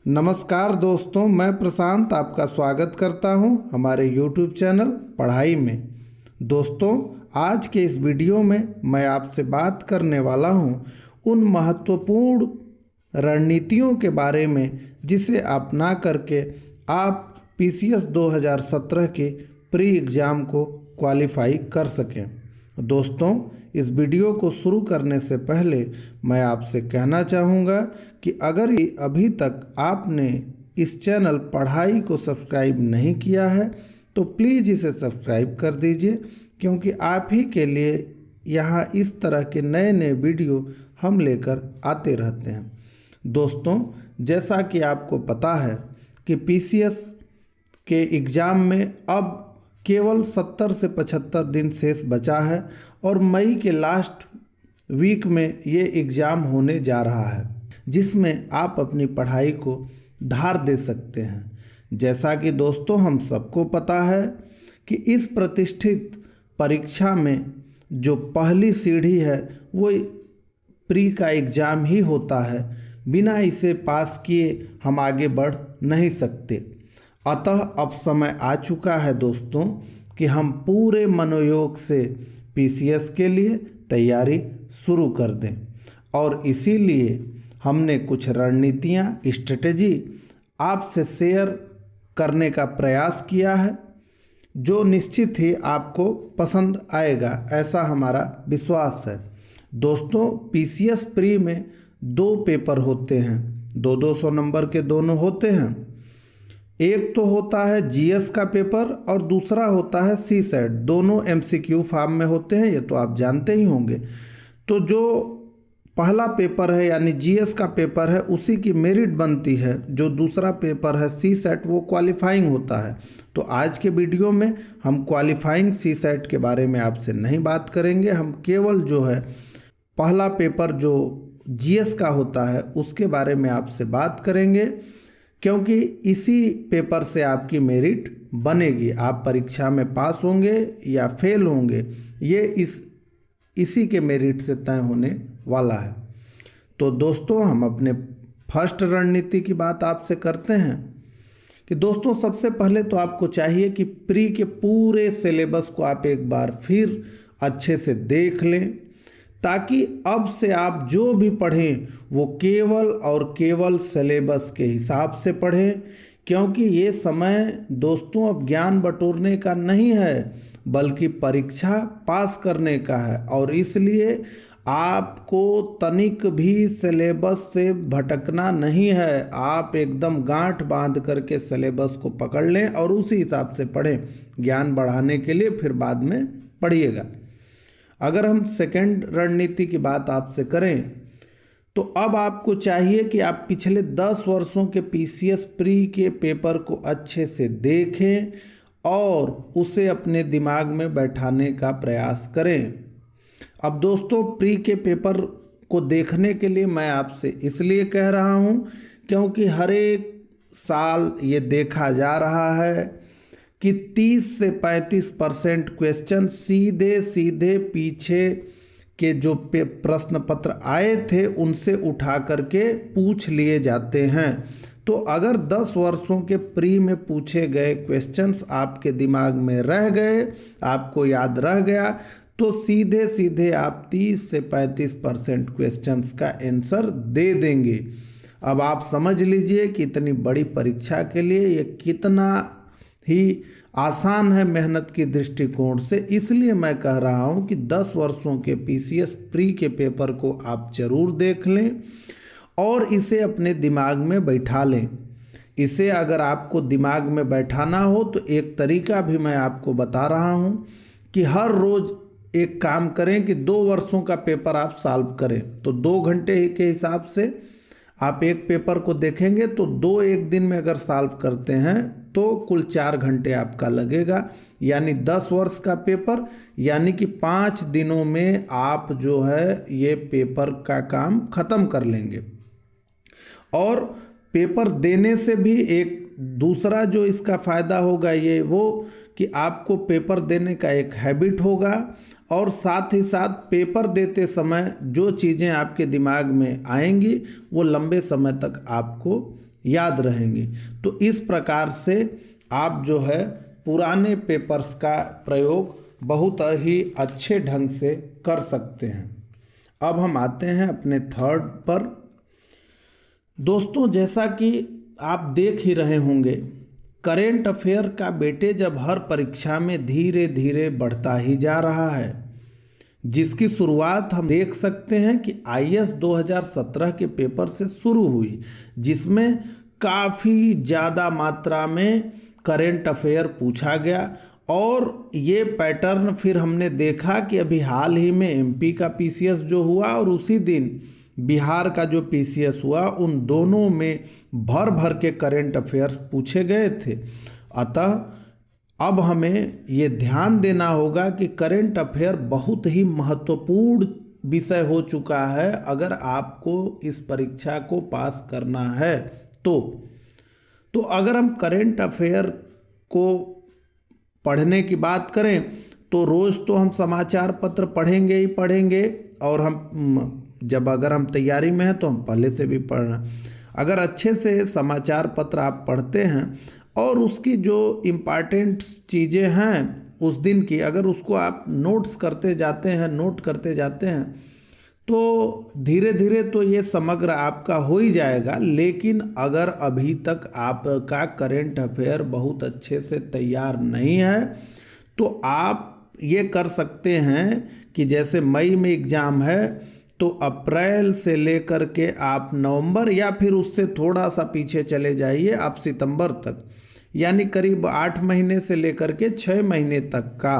नमस्कार दोस्तों, मैं प्रशांत आपका स्वागत करता हूं हमारे YouTube चैनल पढ़ाई में। दोस्तों, आज के इस वीडियो में मैं आपसे बात करने वाला हूं उन महत्वपूर्ण रणनीतियों के बारे में जिसे अपना करके आप PCS 2017 के प्री एग्ज़ाम को क्वालिफाई कर सकें। दोस्तों, इस वीडियो को शुरू करने से पहले मैं आपसे कहना चाहूँगा कि अगर अभी तक आपने इस चैनल पढ़ाई को सब्सक्राइब नहीं किया है तो प्लीज़ इसे सब्सक्राइब कर दीजिए, क्योंकि आप ही के लिए यहाँ इस तरह के नए नए वीडियो हम लेकर आते रहते हैं। दोस्तों, जैसा कि आपको पता है कि PCS के एग्ज़ाम में अब केवल 70 से 75 दिन शेष बचा है और मई के लास्ट वीक में ये एग्ज़ाम होने जा रहा है, जिसमें आप अपनी पढ़ाई को धार दे सकते हैं। जैसा कि दोस्तों हम सबको पता है कि इस प्रतिष्ठित परीक्षा में जो पहली सीढ़ी है वो प्री का एग्ज़ाम ही होता है। बिना इसे पास किए हम आगे बढ़ नहीं सकते। अतः अब समय आ चुका है दोस्तों कि हम पूरे मनोयोग से PCS के लिए तैयारी शुरू कर दें, और इसीलिए हमने कुछ रणनीतियाँ, स्ट्रेटेजी आपसे शेयर करने का प्रयास किया है, जो निश्चित ही आपको पसंद आएगा, ऐसा हमारा विश्वास है। दोस्तों, PCS प्री में 2 पेपर होते हैं, 200 नंबर के दोनों होते हैं। एक तो होता है GS का पेपर और दूसरा होता है CSAT। दोनों MCQ फॉर्म में होते हैं, ये तो आप जानते ही होंगे। तो जो पहला पेपर है यानी GS का पेपर है उसी की मेरिट बनती है, जो दूसरा पेपर है CSAT वो क्वालिफाइंग होता है। तो आज के वीडियो में हम क्वालिफाइंग CSAT के बारे में आपसे नहीं बात करेंगे, हम केवल जो है पहला पेपर जो GS का होता है उसके बारे में आपसे बात करेंगे, क्योंकि इसी पेपर से आपकी मेरिट बनेगी। आप परीक्षा में पास होंगे या फेल होंगे, ये इसी के मेरिट से तय होने वाला है। तो दोस्तों, हम अपने फर्स्ट रणनीति की बात आपसे करते हैं कि दोस्तों सबसे पहले तो आपको चाहिए कि प्री के पूरे सिलेबस को आप एक बार फिर अच्छे से देख लें, ताकि अब से आप जो भी पढ़ें वो केवल और केवल सिलेबस के हिसाब से पढ़ें, क्योंकि ये समय दोस्तों अब ज्ञान बटोरने का नहीं है बल्कि परीक्षा पास करने का है। और इसलिए आपको तनिक भी सिलेबस से भटकना नहीं है। आप एकदम गांठ बांध करके सिलेबस को पकड़ लें और उसी हिसाब से पढ़ें। ज्ञान बढ़ाने के लिए फिर बाद में पढ़िएगा। अगर हम सेकंड रणनीति की बात आपसे करें तो अब आपको चाहिए कि आप पिछले 10 वर्षों के PCS प्री के पेपर को अच्छे से देखें और उसे अपने दिमाग में बैठाने का प्रयास करें। अब दोस्तों, प्री के पेपर को देखने के लिए मैं आपसे इसलिए कह रहा हूं क्योंकि हर एक साल ये देखा जा रहा है कि 30 से 35% क्वेश्चन सीधे सीधे पीछे के जो प्रश्न पत्र आए थे उनसे उठा करके पूछ लिए जाते हैं। तो अगर 10 वर्षों के प्री में पूछे गए क्वेश्चंस आपके दिमाग में रह गए, आपको याद रह गया, तो सीधे सीधे आप 30 से 35% क्वेश्चंस का आंसर दे देंगे। अब आप समझ लीजिए कि इतनी बड़ी परीक्षा के लिए ये कितना ही आसान है मेहनत की दृष्टिकोण से। इसलिए मैं कह रहा हूं कि 10 वर्षों के PCS प्री के पेपर को आप जरूर देख लें और इसे अपने दिमाग में बैठा लें। इसे अगर आपको दिमाग में बैठाना हो तो एक तरीका भी मैं आपको बता रहा हूं कि हर रोज़ एक काम करें कि 2 वर्षों का पेपर आप सॉल्व करें। तो 2 घंटे के हिसाब से आप एक पेपर को देखेंगे तो 2 एक दिन में अगर सॉल्व करते हैं तो कुल 4 घंटे आपका लगेगा, यानी 10 वर्ष का पेपर, यानी कि 5 दिनों में आप जो है ये पेपर का काम ख़त्म कर लेंगे। और पेपर देने से भी एक दूसरा जो इसका फ़ायदा होगा ये वो कि आपको पेपर देने का एक हैबिट होगा, और साथ ही साथ पेपर देते समय जो चीज़ें आपके दिमाग में आएंगी वो लंबे समय तक आपको याद रहेंगी। तो इस प्रकार से आप जो है पुराने पेपर्स का प्रयोग बहुत ही अच्छे ढंग से कर सकते हैं। अब हम आते हैं अपने थर्ड पर। दोस्तों, जैसा कि आप देख ही रहे होंगे, करेंट अफेयर का वेटेज अब हर परीक्षा में धीरे धीरे बढ़ता ही जा रहा है, जिसकी शुरुआत हम देख सकते हैं कि आईएएस 2017 के पेपर से शुरू हुई, जिसमें काफ़ी ज़्यादा मात्रा में करेंट अफेयर पूछा गया। और ये पैटर्न फिर हमने देखा कि अभी हाल ही में एमपी का पीसीएस जो हुआ और उसी दिन बिहार का जो पीसीएस हुआ, उन दोनों में भर भर के करेंट अफेयर्स पूछे गए थे। अतः अब हमें ये ध्यान देना होगा कि करेंट अफेयर बहुत ही महत्वपूर्ण विषय हो चुका है अगर आपको इस परीक्षा को पास करना है। तो अगर हम करेंट अफेयर को पढ़ने की बात करें तो रोज़ तो हम समाचार पत्र पढ़ेंगे ही पढ़ेंगे, और अगर हम तैयारी में हैं तो हम पहले से भी पढ़ना। अगर अच्छे से समाचार पत्र आप पढ़ते हैं और उसकी जो इम्पॉर्टेंट चीज़ें हैं उस दिन की, अगर उसको आप नोट करते जाते हैं तो धीरे धीरे तो ये समग्र आपका हो ही जाएगा। लेकिन अगर अभी तक आपका करेंट अफेयर बहुत अच्छे से तैयार नहीं है तो आप ये कर सकते हैं कि जैसे मई में एग्ज़ाम है तो अप्रैल से लेकर के आप नवंबर या फिर उससे थोड़ा सा पीछे चले जाइए आप सितंबर तक, यानी करीब 8 महीने से लेकर के 6 महीने तक का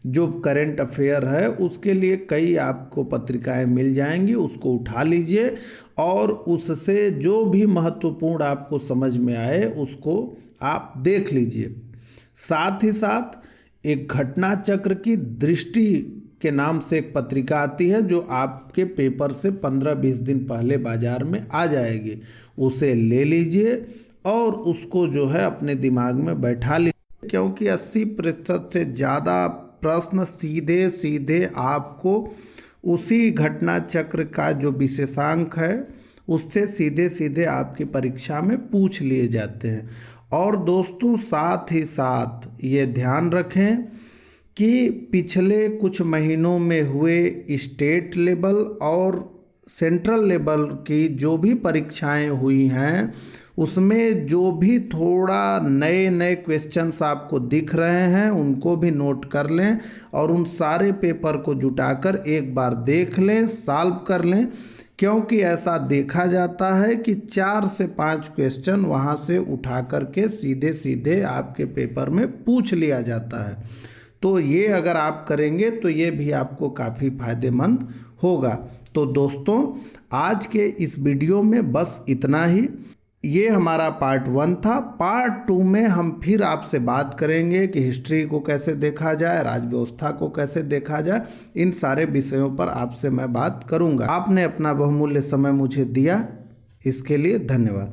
जो करेंट अफेयर है उसके लिए कई आपको पत्रिकाएं मिल जाएंगी, उसको उठा लीजिए और उससे जो भी महत्वपूर्ण आपको समझ में आए उसको आप देख लीजिए। साथ ही साथ एक घटना चक्र की दृष्टि के नाम से एक पत्रिका आती है जो आपके पेपर से 15-20 दिन पहले बाजार में आ जाएगी, उसे ले लीजिए और उसको जो है अपने दिमाग में बैठा लीजिए, क्योंकि 80% से ज़्यादा प्रश्न सीधे सीधे आपको उसी घटना चक्र का जो विशेषांक है उससे सीधे सीधे आपकी परीक्षा में पूछ लिए जाते हैं। और दोस्तों, साथ ही साथ ये ध्यान रखें कि पिछले कुछ महीनों में हुए स्टेट लेवल और सेंट्रल लेवल की जो भी परीक्षाएं हुई हैं उसमें जो भी थोड़ा नए नए क्वेश्चंस आपको दिख रहे हैं उनको भी नोट कर लें और उन सारे पेपर को जुटाकर एक बार देख लें, सॉल्व कर लें, क्योंकि ऐसा देखा जाता है कि 4 से 5 क्वेश्चन वहाँ से उठा करके सीधे सीधे आपके पेपर में पूछ लिया जाता है। तो ये अगर आप करेंगे तो ये भी आपको काफ़ी फायदेमंद होगा। तो दोस्तों, आज के इस वीडियो में बस इतना ही। ये हमारा पार्ट 1 था। पार्ट 2 में हम फिर आपसे बात करेंगे कि हिस्ट्री को कैसे देखा जाए, राज्य व्यवस्था को कैसे देखा जाए, इन सारे विषयों पर आपसे मैं बात करूंगा। आपने अपना बहुमूल्य समय मुझे दिया, इसके लिए धन्यवाद।